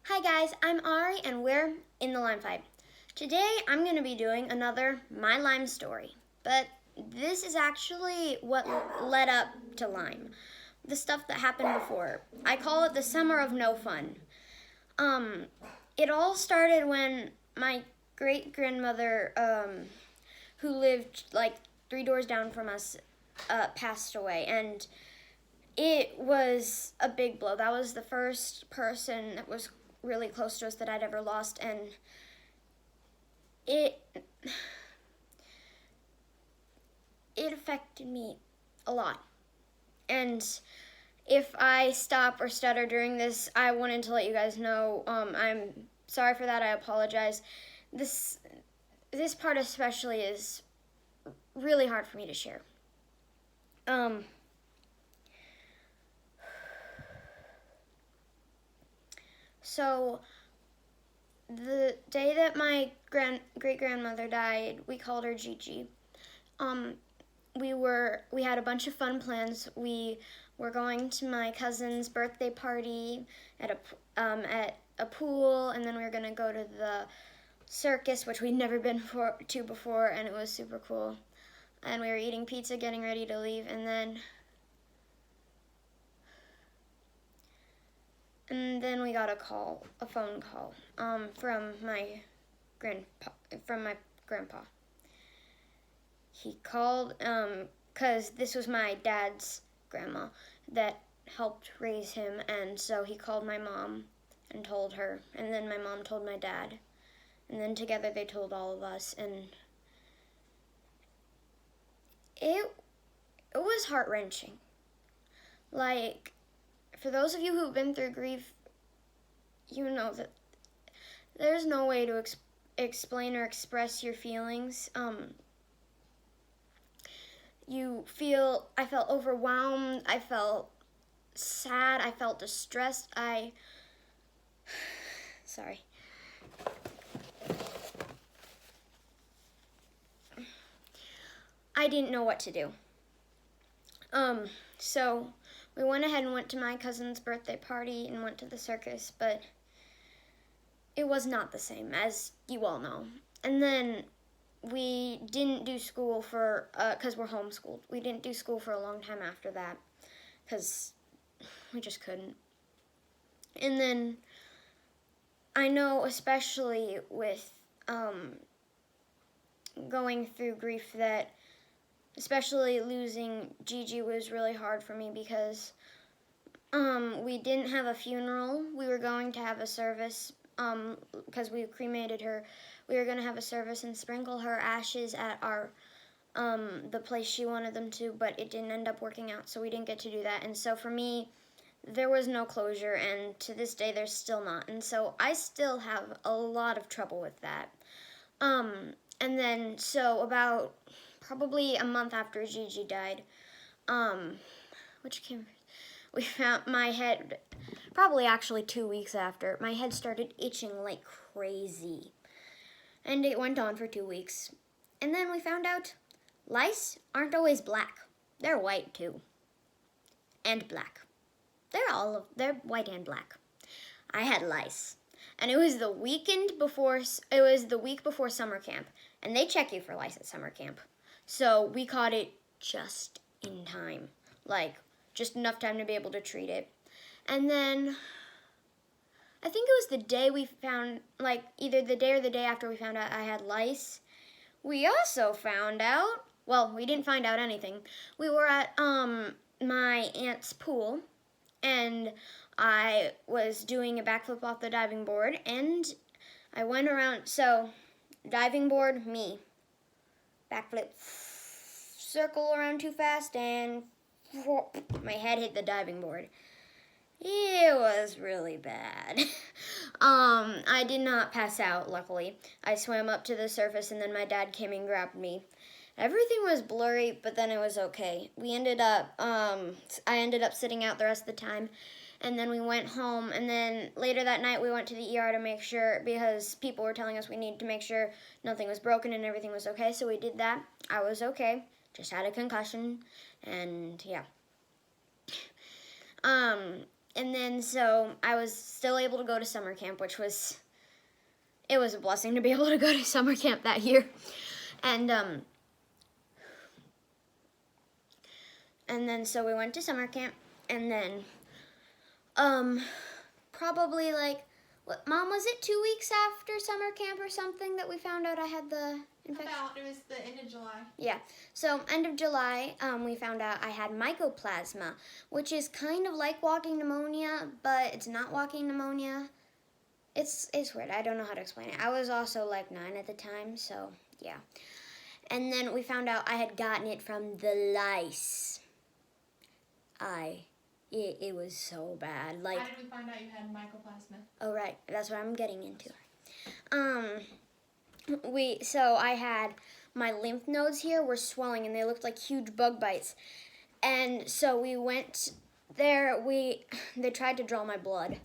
Hi guys, I'm Ari and we're in the Lyme fight. Today I'm going to be doing another My Lyme story, but this is actually what led up to Lyme. The stuff that happened before. I call it the summer of no fun. It all started when my great-grandmother, who lived like 3 doors down from us, passed away, and it was a big blow. That was the first person that was really close to us that I'd ever lost, and it affected me a lot. And if I stop or stutter during this, I wanted to let you guys know I'm sorry for that. I apologize. This part especially is really hard for me to share. So the day that my great-grandmother died, we called her Gigi. We had a bunch of fun plans. We were going to my cousin's birthday party at a pool, and then we were gonna go to the circus, which we'd never been to before, and it was super cool. And we were eating pizza, getting ready to leave, and then we got a phone call, from my grandpa. He called, 'cause this was my dad's grandma that helped raise him, and so he called my mom and told her, and then my mom told my dad, and then together they told all of us, and it was heart-wrenching. Like, for those of you who've been through grief, you know that there's no way to explain or express your feelings. I felt overwhelmed, I felt sad, I felt distressed, sorry. I didn't know what to do. So we went ahead and went to my cousin's birthday party and went to the circus, but it was not the same, as you all know. And then we didn't do school because we're homeschooled. We didn't do school for a long time after that, because we just couldn't. And then I know, especially with going through grief, that especially losing Gigi was really hard for me, because we didn't have a funeral. We were going to have a service, because we cremated her. We were going to have a service and sprinkle her ashes at the place she wanted them to, but it didn't end up working out, so we didn't get to do that. And so for me, there was no closure, and to this day, there's still not. And so I still have a lot of trouble with that. And then, so about probably a month after Gigi died, we found my head, probably actually 2 weeks after, my head started itching like crazy. And it went on for 2 weeks. And then we found out lice aren't always black. They're white too. And black. They're white and black. I had lice. And it was the week before summer camp. And they check you for lice at summer camp. So we caught it just in time. Like, just enough time to be able to treat it. And then I think it was the day we found, like, either the day or the day after we found out I had lice, we also found out, well, we didn't find out anything. We were at my aunt's pool, and I was doing a backflip off the diving board, and I went around, so diving board, me, backflip, circle around too fast, and my head hit the diving board. It was really bad. I did not pass out, luckily. I swam up to the surface, and then my dad came and grabbed me. Everything was blurry, but then it was okay. I ended up sitting out the rest of the time, and then we went home, and then later that night we went to the ER to make sure, because people were telling us we needed to make sure nothing was broken and everything was okay, so we did that. I was okay, just had a concussion, and yeah. And then so I was still able to go to summer camp, which was, it was a blessing to be able to go to summer camp that year. And then so we went to summer camp, and then probably like, what, Mom, was it 2 weeks after summer camp or something that we found out I had the infection? It was the end of July. Yeah, so end of July, we found out I had mycoplasma, which is kind of like walking pneumonia, but it's not walking pneumonia. It's weird. I don't know how to explain it. I was also like 9 at the time, so yeah. And then we found out I had gotten it from the lice. It was so bad. Like, how did we find out you had mycoplasma? Oh, right. That's what I'm getting into. So I had, my lymph nodes here were swelling, and they looked like huge bug bites. And so we went there. They tried to draw my blood.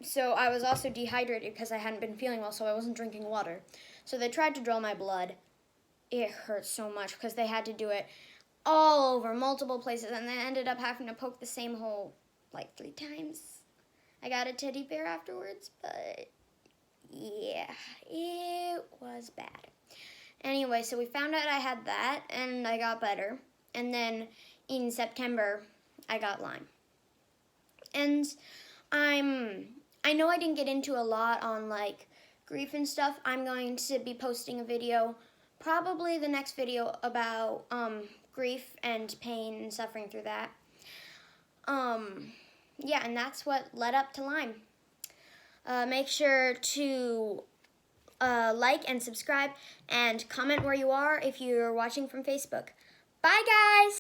So I was also dehydrated because I hadn't been feeling well, so I wasn't drinking water. So they tried to draw my blood. It hurt so much because they had to do it all over, multiple places, and they ended up having to poke the same hole like 3 times. I got a teddy bear afterwards, but yeah, it was bad. Anyway, so we found out I had that, and I got better. And then in September, I got Lyme. And I know I didn't get into a lot on like grief and stuff. I'm going to be posting a video, probably the next video, about grief and pain and suffering through that. Yeah, and that's what led up to Lyme. Make sure to like and subscribe and comment where you are if you're watching from Facebook. Bye, guys!